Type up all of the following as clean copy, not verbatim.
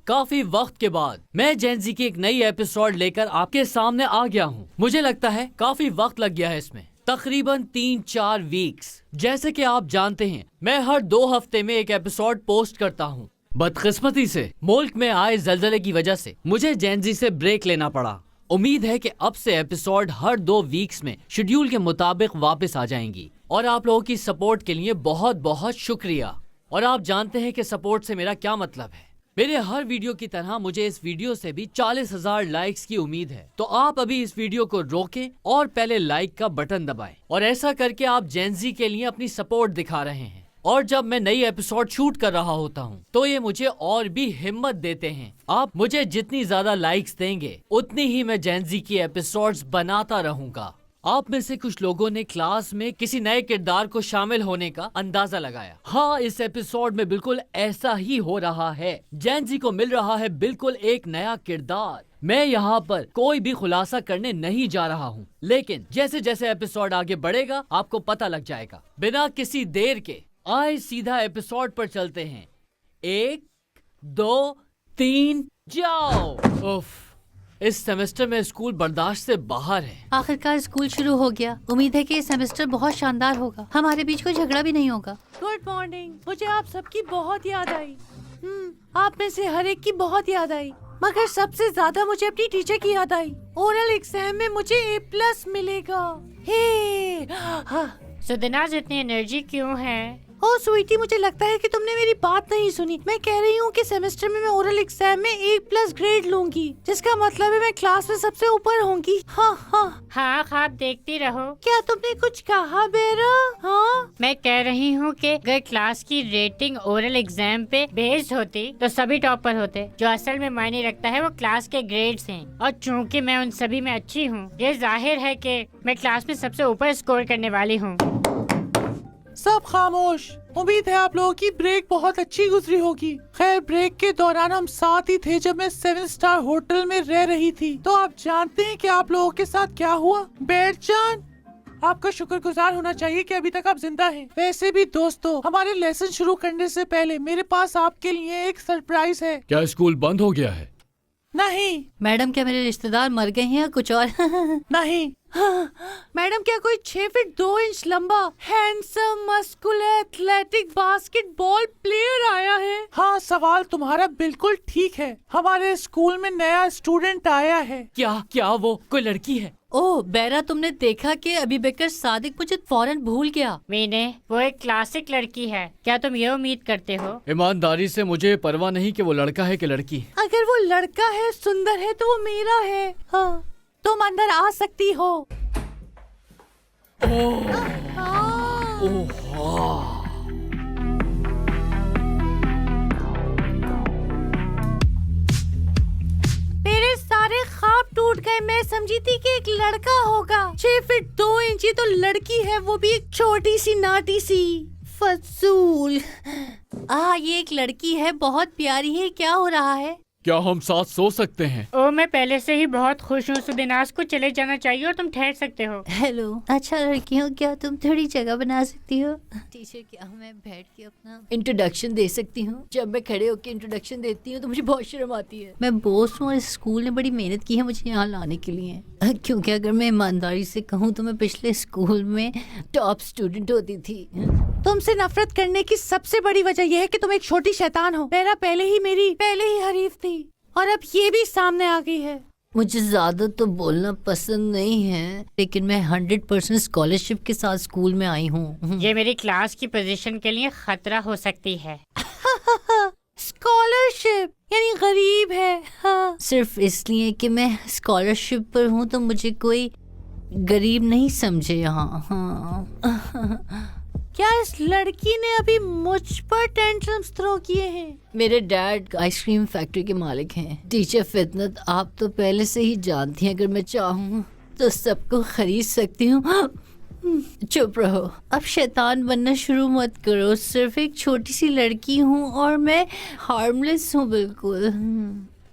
काफी वक्त के बाद मैं जेनजी की एक नई एपिसोड लेकर आपके सामने आ गया हूँ। मुझे लगता है काफी वक्त लग गया है इसमें, तकरीबन 3-4 वीक्स। जैसे कि आप जानते हैं मैं हर 2 हफ्ते में एक एपिसोड पोस्ट करता हूँ। बदकिस्मती से मुल्क में आए जल्जले की वजह से मुझे जेनजी से ब्रेक लेना पड़ा। उम्मीद है कि अब से एपिसोड हर 2 वीक्स में शेड्यूल के मुताबिक वापस आ जाएंगी। और आप लोगों की सपोर्ट के लिए बहुत बहुत शुक्रिया। और आप जानते हैं कि सपोर्ट से मेरा क्या मतलब है। मेरे हर वीडियो की तरह मुझे इस वीडियो से भी 40,000 लाइक्स की उम्मीद है। तो आप अभी इस वीडियो को रोकें और पहले लाइक का बटन दबाएं। और ऐसा करके आप जेनजी के लिए अपनी सपोर्ट दिखा रहे हैं। और जब मैं नई एपिसोड शूट कर रहा होता हूँ तो ये मुझे और भी हिम्मत देते हैं। आप मुझे जितनी ज्यादा लाइक्स देंगे उतनी ही मैं जेनजी की एपिसोड्स बनाता रहूंगा। आप में से कुछ लोगों ने क्लास में किसी नए किरदार को शामिल होने का अंदाजा लगाया। हाँ, इस एपिसोड में बिल्कुल ऐसा ही हो रहा है। जेनजी को मिल रहा है बिल्कुल एक नया किरदार। मैं यहाँ पर कोई भी खुलासा करने नहीं जा रहा हूँ, लेकिन जैसे जैसे एपिसोड आगे बढ़ेगा आपको पता लग जाएगा। बिना किसी देर के आए सीधा एपिसोड पर चलते हैं। 1 2 3 जाओ। उफ, इस सेमेस्टर में स्कूल बर्दाश्त से बाहर है। आखिरकार स्कूल शुरू हो गया। उम्मीद है कि ये सेमेस्टर बहुत शानदार होगा। हमारे बीच कोई झगड़ा भी नहीं होगा। Good morning. मुझे आप सबकी बहुत याद आई। आप में से हर एक की बहुत याद आई, मगर सबसे ज्यादा मुझे अपनी टीचर की याद आई। ओरल एग्जाम में मुझे A+ मिलेगा। हे सुदिनाज, इतनी एनर्जी क्यों है? ओ स्वीटी, मुझे लगता है कि तुमने मेरी बात नहीं सुनी। मैं कह रही हूँ कि सेमेस्टर में मैं ओरल एग्जाम में A+ ग्रेड लूंगी, जिसका मतलब है मैं क्लास में सबसे ऊपर होंगी। हाँ, ख्वाब देखती रहो। क्या तुमने कुछ कहा बेरा? हाँ, मैं कह रही हूँ कि अगर क्लास की रेटिंग ओरल एग्जाम पे बेस्ड होती तो सभी टॉपर होते। जो असल में मायने रखता है वो क्लास के ग्रेड्स हैं। और चूंकि मैं उन सभी में अच्छी हूँ, ये जाहिर है कि मैं क्लास में सबसे ऊपर स्कोर करने वाली हूँ। सब खामोश। उम्मीद है आप लोगों की ब्रेक बहुत अच्छी गुजरी होगी। खैर, ब्रेक के दौरान हम साथ ही थे जब मैं 7 स्टार होटल में रह रही थी। तो आप जानते हैं कि आप लोगों के साथ क्या हुआ? बेरजान, आपका शुक्रगुजार होना चाहिए कि अभी तक आप जिंदा हैं। वैसे भी दोस्तों, हमारे लेसन शुरू करने से पहले मेरे पास आपके लिए एक सरप्राइज है। क्या स्कूल बंद हो गया है? नहीं। मैडम, क्या मेरे रिश्तेदार मर गए हैं या कुछ और? नहीं। मैडम, क्या कोई 6 फीट 2 इंच लंबा handsome muscular athletic basketball player आया है? हाँ, सवाल तुम्हारा बिल्कुल ठीक है। हमारे स्कूल में नया स्टूडेंट आया है। क्या वो कोई लड़की है? ओह बेरा, तुमने देखा कि अभी बेकर सादिक मुझे फौरन भूल गया। मीने, वो एक क्लासिक लड़की है। क्या तुम ये उम्मीद करते हो? ईमानदारी से मुझे परवाह नहीं कि वो लड़का है कि लड़की। अगर वो लड़का है, सुंदर है, तो वो मेरा है। हाँ, तुम अंदर आ सकती हो। मेरे सारे ख्वाब टूट गए। मैं समझी थी कि एक लड़का होगा। 6 फीट 2 इंच तो लड़की है, वो भी एक छोटी सी नाटी सी फजूल। ये एक लड़की है, बहुत प्यारी है। क्या हो रहा है? क्या हम साथ सो सकते हैं? ओ, मैं पहले से ही बहुत खुश हूँ। सुदिनाज को चले जाना चाहिए और तुम ठहर सकते हो। हेलो, अच्छा लड़कियों, क्या तुम थोड़ी जगह बना सकती हो? टीचर, क्या मैं बैठ के अपना इंट्रोडक्शन दे सकती हूँ? जब मैं खड़े होकर इंट्रोडक्शन देती हूँ तो मुझे बहुत शर्म आती है। मैं बोस हूँ और इस स्कूल ने बड़ी मेहनत की है मुझे यहाँ लाने के लिए। क्योंकि अगर मैं ईमानदारी से कहूँ तो मैं पिछले स्कूल में टॉप स्टूडेंट होती थी। तुमसे नफरत करने की सबसे बड़ी वजह यह है कि तुम एक छोटी शैतान हो। मेरा पहले ही हरीफ थी और अब ये भी सामने आ गई है। मुझे ज्यादा तो बोलना पसंद नहीं है, लेकिन मैं 100% स्कॉलरशिप के साथ स्कूल में आई हूँ। ये मेरी क्लास की पोजीशन के लिए खतरा हो सकती है। स्कॉलरशिप यानी गरीब है। हाँ। सिर्फ इसलिए कि मैं स्कॉलरशिप पर हूँ तो मुझे कोई गरीब नहीं समझे यहाँ। हाँ। क्या इस लड़की ने अभी मुझ पर टेंट्रम्स थ्रो किए हैं? मेरे डैड आइसक्रीम फैक्ट्री के मालिक हैं। टीचर फितनत, आप तो पहले से ही जानती हैं, अगर मैं चाहूँ तो सबको खरीद सकती हूँ। चुप रहो, अब शैतान बनना शुरू मत करो। सिर्फ एक छोटी सी लड़की हूँ और मैं हार्मलेस हूँ बिल्कुल।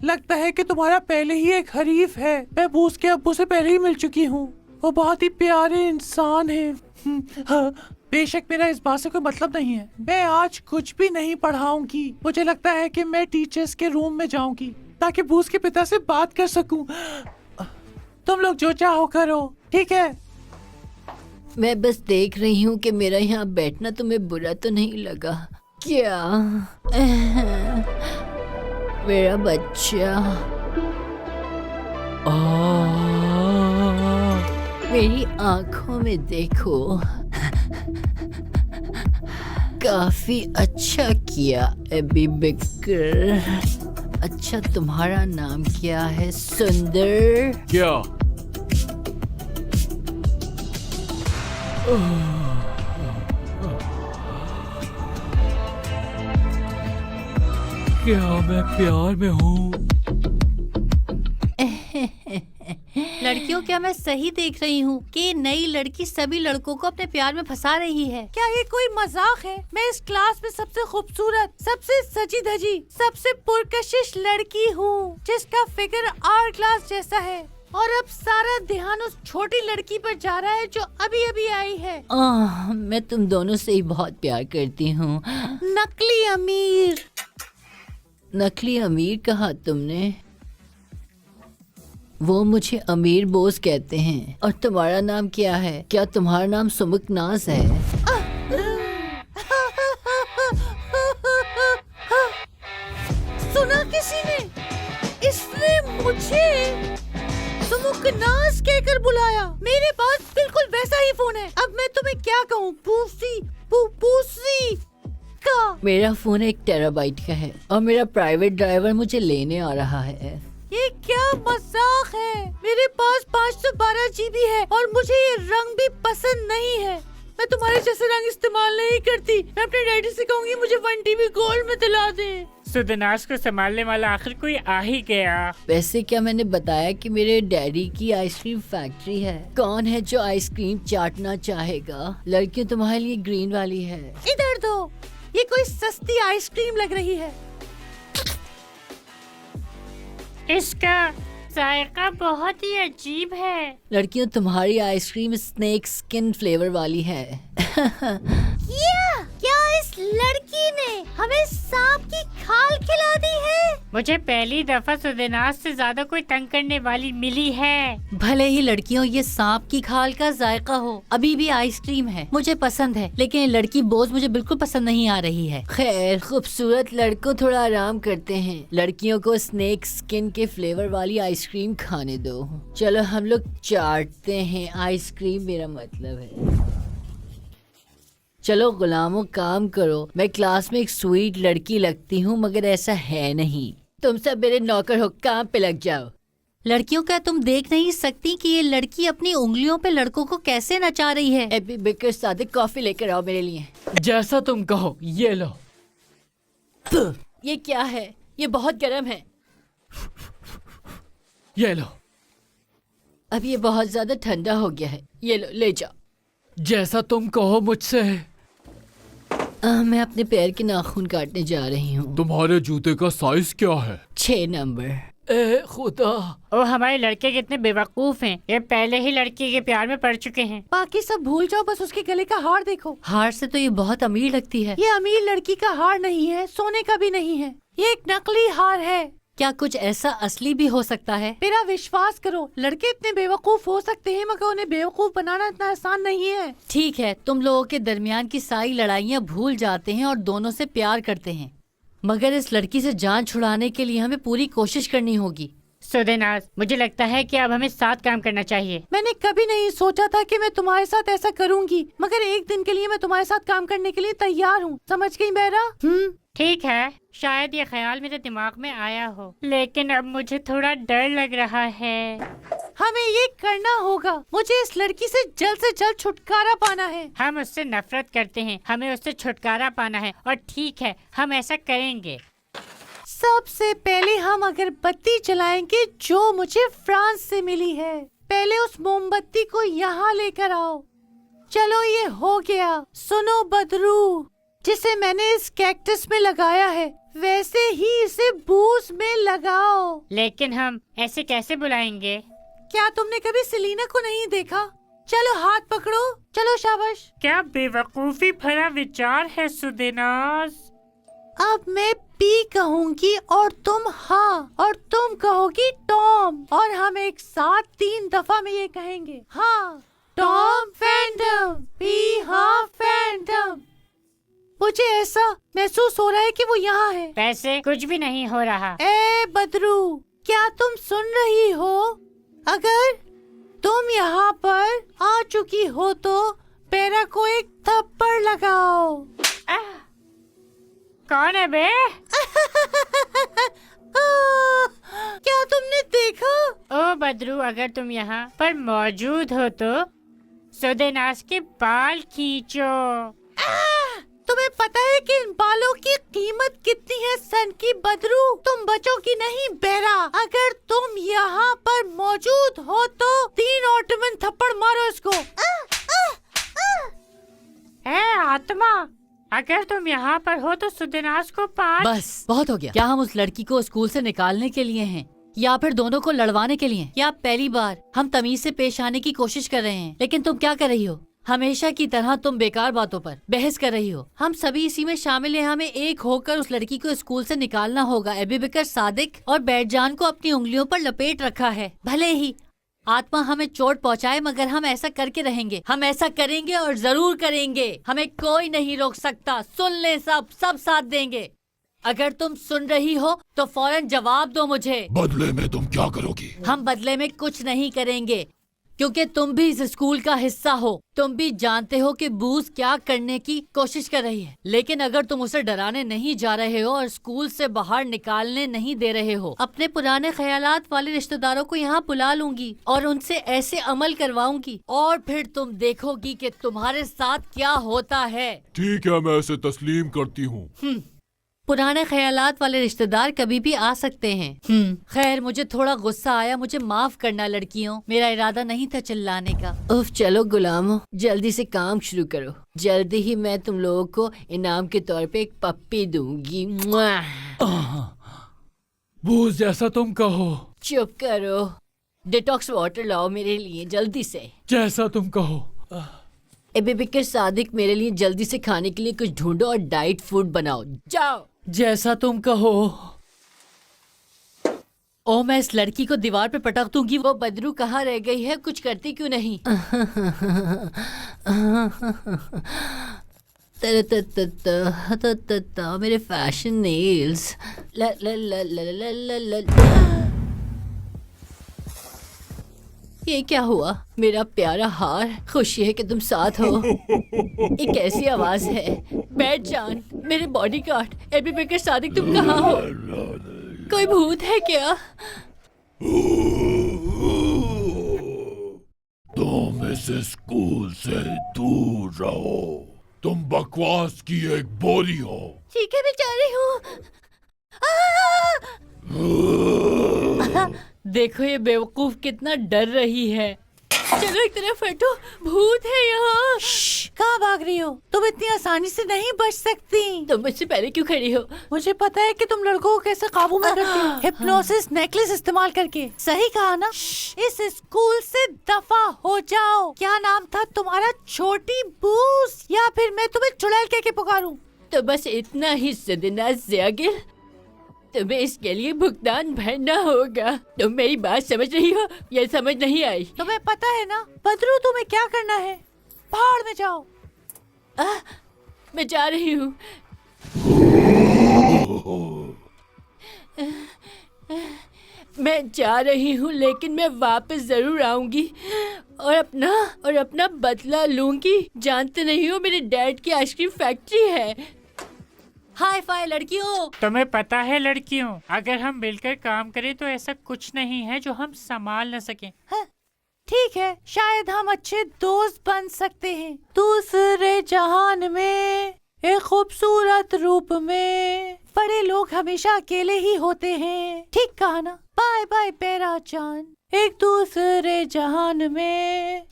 लगता है कि तुम्हारा पहले ही एक हरीफ है। मैं उसके अब्बू से पहले ही मिल चुकी हूँ। वो बहुत ही प्यारे इंसान हैं। हाँ। बेशक मेरा इस बात से कोई मतलब नहीं है। मैं आज कुछ भी नहीं पढ़ाऊंगी। मुझे लगता है कि मैं टीचर्स के रूम में जाऊंगी ताकि बूस के पिता से बात कर सकूं। तुम लोग जो चाहो करो, ठीक है? मैं बस देख रही हूँ कि मेरा यहाँ बैठना तुम्हें बुरा तो नहीं लगा क्या? मेरा बच्चा, मेरी आंखों में देखो। काफी अच्छा किया अबी बकर। अच्छा, तुम्हारा नाम क्या है? सुंदर? क्या? क्या मैं प्यार में हूँ? लड़कियों, क्या मैं सही देख रही हूँ कि नई लड़की सभी लड़कों को अपने प्यार में फंसा रही है? क्या ये कोई मजाक है? मैं इस क्लास में सबसे खूबसूरत, सबसे सजी धजी, सबसे पुरकशिश लड़की हूँ जिसका फिगर आवर ग्लास जैसा है, और अब सारा ध्यान उस छोटी लड़की पर जा रहा है जो अभी अभी आई है। मैं तुम दोनों से ही बहुत प्यार करती हूँ। नकली अमीर। नकली अमीर कहा तुमने? वो मुझे अमीर बोस कहते हैं। और तुम्हारा नाम क्या है? क्या तुम्हारा नाम सुमुक नाज है? सुना किसी ने? इसने मुझे सुमुकनाज कहकर बुलाया। मेरे पास बिल्कुल वैसा ही फोन है। अब मैं तुम्हें क्या कहूँ? पूसी पूसी का। मेरा फोन 1 टेराबाइट का है और मेरा प्राइवेट ड्राइवर मुझे लेने आ रहा है। ये क्या मजाक है? मेरे पास 512 GB है और मुझे ये रंग भी पसंद नहीं है। मैं तुम्हारे जैसे रंग इस्तेमाल नहीं करती। मैं अपने डैडी से कहूँगी मुझे 1 TB गोल्ड में दिला दे। सुदनास को संभालने वाला आखिर कोई आ ही गया। वैसे क्या मैंने बताया कि मेरे डैडी की आइसक्रीम फैक्ट्री है? कौन है जो आइसक्रीम चाटना चाहेगा? लड़कियों, तुम्हारे लिए ग्रीन वाली है। इधर दो, ये कोई सस्ती आइसक्रीम लग रही है। इसका जायका बहुत ही अजीब है। लड़कियों, तुम्हारी आइसक्रीम स्नेक स्किन फ्लेवर वाली है। क्या इस लड़की ने हमें सांप की खाल खिला दी है? मुझे पहली दफा सुदनास से ज्यादा कोई तंग करने वाली मिली है। भले ही लड़कियों ये सांप की खाल का जायका हो, अभी भी आइसक्रीम है, मुझे पसंद है, लेकिन ये लड़की बोझ मुझे बिल्कुल पसंद नहीं आ रही है। खैर, खूबसूरत लड़कों थोड़ा आराम करते हैं। लड़कियों को स्नेक स्किन के फ्लेवर वाली आइसक्रीम खाने दो। चलो हम लोग चाटते हैं आइसक्रीम, मेरा मतलब है। चलो गुलामों, काम करो। मैं क्लास में एक स्वीट लड़की लगती हूँ, मगर ऐसा है नहीं। तुम सब मेरे नौकर हो, काम पे लग जाओ। लड़कियों, क्या तुम देख नहीं सकती कि ये लड़की अपनी उंगलियों पे लड़कों को कैसे नचा रही है? एबी बेकर, सादिक, कॉफी लेकर आओ मेरे लिए। जैसा तुम कहो, ये लो। ये क्या है? ये बहुत गर्म है। ये लो। अब ये बहुत ज्यादा ठंडा हो गया है। ये लो, ले जाओ। जैसा तुम कहो मुझसे। मैं अपने पैर के नाखून काटने जा रही हूँ। तुम्हारे जूते का साइज क्या है? 6 नंबर। ए खुदा। ओ, हमारे लड़के कितने बेवकूफ हैं। ये पहले ही लड़की के प्यार में पड़ चुके हैं। बाकी सब भूल जाओ, बस उसके गले का हार देखो। हार से तो ये बहुत अमीर लगती है। ये अमीर लड़की का हार नहीं है, सोने का भी नहीं है, ये एक नकली हार है। क्या कुछ ऐसा असली भी हो सकता है? मेरा विश्वास करो, लड़के इतने बेवकूफ हो सकते हैं मगर उन्हें बेवकूफ बनाना इतना आसान नहीं है। ठीक है, तुम लोगों के दरमियान की सारी लड़ाइयाँ भूल जाते हैं और दोनों से प्यार करते हैं, मगर इस लड़की से जान छुड़ाने के लिए हमें पूरी कोशिश करनी होगी। सुदनास, मुझे लगता है कि अब हमें साथ काम करना चाहिए। मैंने कभी नहीं सोचा था कि मैं तुम्हारे साथ ऐसा करूंगी, मगर एक दिन के लिए मैं तुम्हारे साथ काम करने के लिए तैयार हूँ। समझ गई मेरा? ठीक है, शायद ये ख्याल मेरे दिमाग में आया हो, लेकिन अब मुझे थोड़ा डर लग रहा है। हमें ये करना होगा। मुझे इस लड़की से जल्द छुटकारा पाना है। हम उससे नफरत करते हैं, हमें उससे छुटकारा पाना है, और ठीक है, हम ऐसा करेंगे। सबसे पहले हम अगरबत्ती जलाएंगे जो मुझे फ्रांस से मिली है। पहले उस मोमबत्ती को यहाँ लेकर आओ। चलो, ये हो गया। सुनो बदरू, जिसे मैंने इस कैक्टस में लगाया है वैसे ही इसे बूस में लगाओ। लेकिन हम ऐसे कैसे बुलाएंगे? क्या तुमने कभी सेलिना को नहीं देखा? चलो हाथ पकड़ो, चलो शाबाश। क्या बेवकूफी भरा विचार है सुदेनाज। अब मैं पी कहूंगी और तुम हाँ, और तुम कहोगी टॉम, और हम एक साथ 3 दफा में ये कहेंगे। हाँ टॉम फैंटम, पी हाँ फैंटम। मुझे ऐसा महसूस हो रहा है कि वो यहाँ है। वैसे कुछ भी नहीं हो रहा। ए बदरू, क्या तुम सुन रही हो? अगर तुम यहाँ पर आ चुकी हो तो पेरा को एक थप्पड़ लगाओ। कौन है बे? क्या तुमने देखा? ओ बदरू, अगर तुम यहाँ पर मौजूद हो तो सुदेनाज के बाल खींचो। तुम्हें पता है कि इन बालों की कीमत कितनी है सन की बदरू? तुम बचोगी नहीं बेरा। अगर तुम यहाँ पर मौजूद हो तो 3 ऑटोमन थप्पड़ मारो इसको। ए आत्मा, अगर तुम यहाँ पर हो तो सुदेनाज को 5। बस बहुत हो गया। क्या हम उस लड़की को स्कूल से निकालने के लिए हैं या फिर दोनों को लड़वाने के लिए? या पहली बार हम तमीज से पेश आने की कोशिश कर रहे हैं, लेकिन तुम क्या कर रही हो? हमेशा की तरह तुम बेकार बातों पर बहस कर रही हो। हम सभी इसी में शामिल हैं। हमें एक होकर उस लड़की को स्कूल से निकालना होगा। अबू बकर, सादिक और बैटजान को अपनी उंगलियों पर लपेट रखा है। भले ही आत्मा हमें चोट पहुंचाए, मगर हम ऐसा करके रहेंगे। हम ऐसा करेंगे और जरूर करेंगे। हमें कोई नहीं रोक सकता। सुन ले, सब साथ देंगे। अगर तुम सुन रही हो तो फौरन जवाब दो मुझे। बदले में तुम क्या करोगी? हम बदले में कुछ नहीं करेंगे, क्योंकि तुम भी इस स्कूल का हिस्सा हो। तुम भी जानते हो कि बूज क्या करने की कोशिश कर रही है। लेकिन अगर तुम उसे डराने नहीं जा रहे हो और स्कूल से बाहर निकालने नहीं दे रहे हो, अपने पुराने ख्यालात वाले रिश्तेदारों को यहाँ बुला लूंगी और उनसे ऐसे अमल करवाऊंगी, और फिर तुम देखोगी कि तुम्हारे साथ क्या होता है। ठीक है, मैं इसे तस्लीम करती हूँ। पुराने ख्यालात वाले रिश्तेदार कभी भी आ सकते हैं। खैर, मुझे थोड़ा गुस्सा आया। मुझे माफ करना लड़कियों, मेरा इरादा नहीं था चिल्लाने का। उफ, चलो गुलामो, जल्दी से काम शुरू करो। जल्दी ही मैं तुम लोगों को इनाम के तौर पे एक पप्पी दूंगी। बूज जैसा तुम कहो। चुप करो। डिटॉक्स वाटर लाओ मेरे लिए जल्दी से। जैसा तुम कहो। अबू बकर, सादिक, मेरे लिए जल्दी से खाने के लिए कुछ ढूंढो और डाइट फूड बनाओ। जाओ। जैसा तुम कहो। ओ, मैं इस लड़की को दीवार पे पटक दूंगी। वो बदरू कहाँ रह गई है? कुछ करती क्यों नहीं? मेरे फैशन नेल्स। ये क्या हुआ? मेरा प्यारा हार। खुशी है कि तुम साथ हो। एक ऐसी आवाज है। बैठ जान, मेरे बॉडीगार्ड। अबू बकर, सादिक, तुम कहाँ हो? कोई भूत है क्या? तुम इस स्कूल से दूर रहो। तुम बकवास की एक बोली हो। ठीक है, मैं जा रही हूँ। देखो ये बेवकूफ कितना डर रही है। चलो एक तरफ हटो, भूत है यहाँ। कहाँ भाग रही हो? तुम इतनी आसानी से नहीं बच सकती। तुम मुझसे पहले क्यों खड़ी हो? मुझे पता है कि तुम लड़कों को कैसे काबू में करती हो। हिप्नोसिस नेकलेस इस्तेमाल करके। सही कहा ना? इस स्कूल से दफा हो जाओ। क्या नाम था तुम्हारा? छोटी बूस? या फिर मैं तुम्हें चुड़ैल कह के पुकारूं? तो बस इतना ही सुदेनाज ज़यागिर, तुम्हें इसके लिए भुगतान भरना होगा। तुम मेरी बात समझ रही हो? ये समझ नहीं आई? तुम्हें पता है ना बदरू, तुम्हें क्या करना है? पहाड़ में जाओ। मैं जा रही हूँ। मैं जा रही हूँ, लेकिन मैं वापस जरूर आऊंगी और अपना बदला लूंगी। जानते नहीं हो, मेरे डैड की आइसक्रीम फैक्ट्री है। हाय फाय लड़कियों। तुम्हें पता है लड़कियों, अगर हम मिलकर काम करें तो ऐसा कुछ नहीं है जो हम संभाल न सकें। ठीक है, शायद हम अच्छे दोस्त बन सकते हैं। दूसरे जहान में, एक खूबसूरत रूप में। बड़े लोग हमेशा अकेले ही होते हैं। ठीक कहा ना? बाय बाय पेरा जान, एक दूसरे जहान में।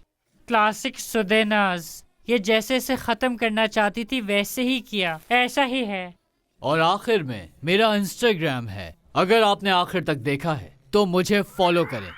क्लासिक सुदेनाज, ये जैसे से खत्म करना चाहती थी वैसे ही किया। ऐसा ही है। और आखिर में मेरा इंस्टाग्राम है, अगर आपने आखिर तक देखा है तो मुझे फॉलो करें।